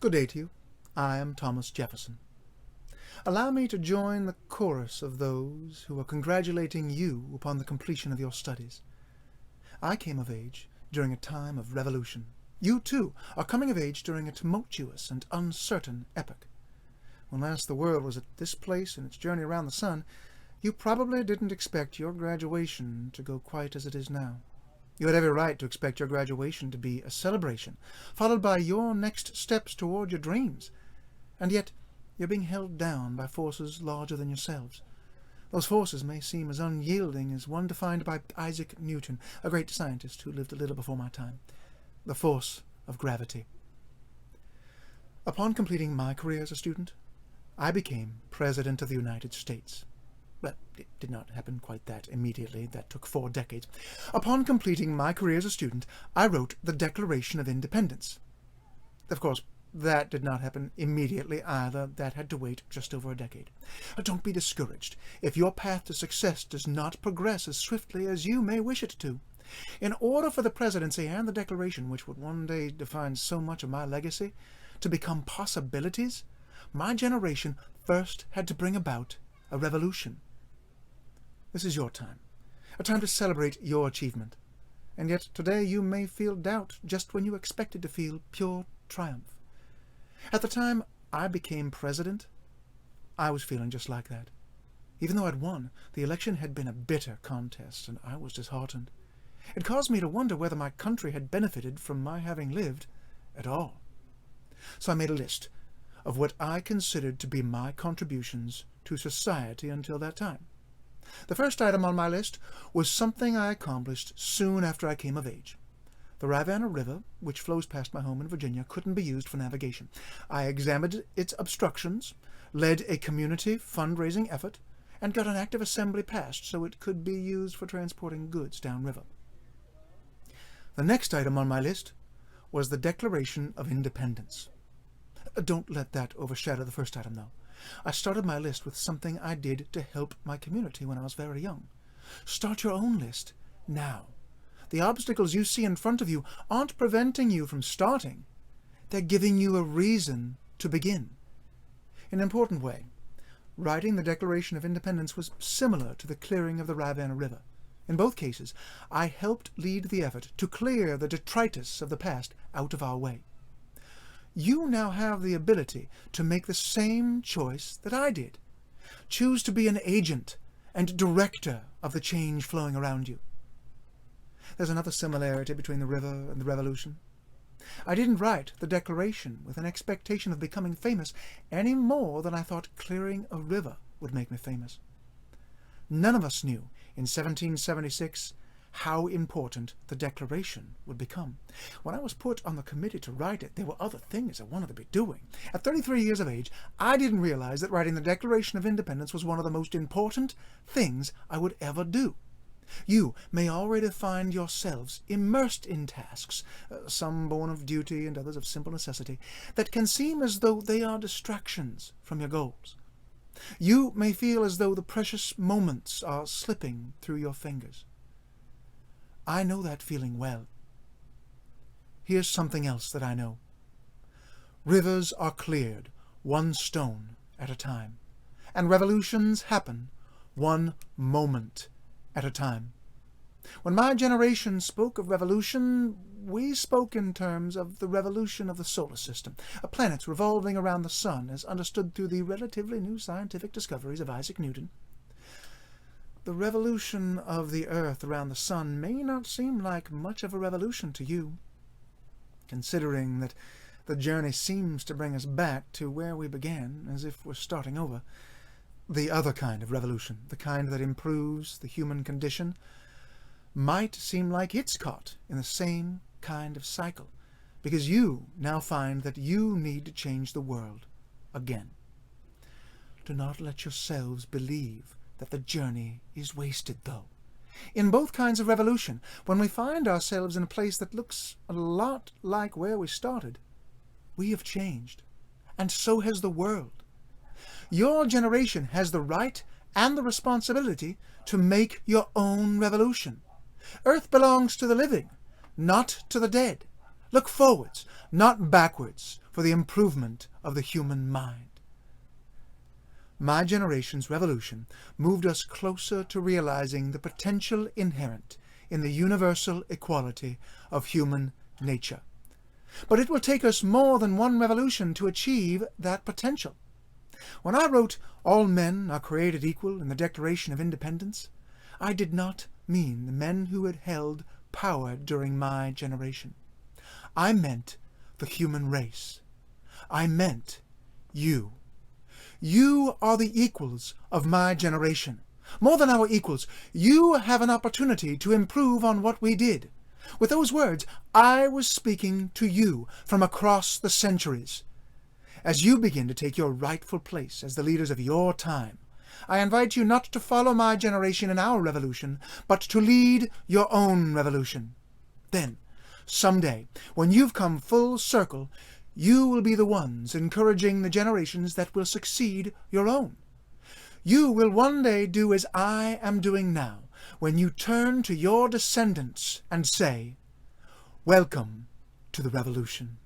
Good day to you. I am Thomas Jefferson. Allow me to join the chorus of those who are congratulating you upon the completion of your studies. I came of age during a time of revolution. You, too, are coming of age during a tumultuous and uncertain epoch. When last the world was at this place in its journey around the sun, you probably didn't expect your graduation to go quite as it is now. You had every right to expect your graduation to be a celebration, followed by your next steps toward your dreams. And yet, you're being held down by forces larger than yourselves. Those forces may seem as unyielding as one defined by Isaac Newton, a great scientist who lived a little before my time: the force of gravity. Upon completing my career as a student, I became President of the United States. Well, it did not happen quite that immediately. That took 4 decades. Upon completing my career as a student, I wrote the Declaration of Independence. Of course, that did not happen immediately either. That had to wait just over a decade. Don't be discouraged if your path to success does not progress as swiftly as you may wish it to. In order for the presidency and the Declaration, which would one day define so much of my legacy, to become possibilities, my generation first had to bring about a revolution. This is your time, a time to celebrate your achievement. And yet today you may feel doubt just when you expected to feel pure triumph. At the time I became president, I was feeling just like that. Even though I'd won, the election had been a bitter contest, and I was disheartened. It caused me to wonder whether my country had benefited from my having lived at all. So I made a list of what I considered to be my contributions to society until that time. The first item on my list was something I accomplished soon after I came of age. The Ravenna River, which flows past my home in Virginia, couldn't be used for navigation. I examined its obstructions, led a community fundraising effort, and got an act of assembly passed so it could be used for transporting goods downriver. The next item on my list was the Declaration of Independence. Don't let that overshadow the first item, though. I started my list with something I did to help my community when I was very young. Start your own list now. The obstacles you see in front of you aren't preventing you from starting. They're giving you a reason to begin. In an important way, writing the Declaration of Independence was similar to the clearing of the Ravenna River. In both cases, I helped lead the effort to clear the detritus of the past out of our way. You now have the ability to make the same choice that I did. Choose to be an agent and director of the change flowing around you. There's another similarity between the river and the revolution. I didn't write the Declaration with an expectation of becoming famous any more than I thought clearing a river would make me famous. None of us knew in 1776 how important the Declaration would become. When I was put on the committee to write it, there were other things I wanted to be doing. At 33 years of age, I didn't realize that writing the Declaration of Independence was one of the most important things I would ever do. You may already find yourselves immersed in tasks, some born of duty and others of simple necessity, that can seem as though they are distractions from your goals. You may feel as though the precious moments are slipping through your fingers. I know that feeling well. Here's something else that I know. Rivers are cleared one stone at a time, and revolutions happen one moment at a time. When my generation spoke of revolution, we spoke in terms of the revolution of the solar system, a planet revolving around the sun as understood through the relatively new scientific discoveries of Isaac Newton. The revolution of the Earth around the sun may not seem like much of a revolution to you, considering that the journey seems to bring us back to where we began, as if we're starting over. The other kind of revolution, the kind that improves the human condition, might seem like it's caught in the same kind of cycle, because you now find that you need to change the world again. Do not let yourselves believe that the journey is wasted, though. In both kinds of revolution, when we find ourselves in a place that looks a lot like where we started, we have changed, and so has the world. Your generation has the right and the responsibility to make your own revolution. Earth belongs to the living, not to the dead. Look forwards, not backwards, for the improvement of the human mind. My generation's revolution moved us closer to realizing the potential inherent in the universal equality of human nature. But it will take us more than one revolution to achieve that potential. When I wrote, "All men are created equal" in the Declaration of Independence, I did not mean the men who had held power during my generation. I meant the human race. I meant you. You are the equals of my generation. More than our equals, you have an opportunity to improve on what we did. With those words, I was speaking to you from across the centuries. As you begin to take your rightful place as the leaders of your time, I invite you not to follow my generation in our revolution, but to lead your own revolution. Then, someday, when you've come full circle, you will be the ones encouraging the generations that will succeed your own. You will one day do as I am doing now, when you turn to your descendants and say, "Welcome to the revolution."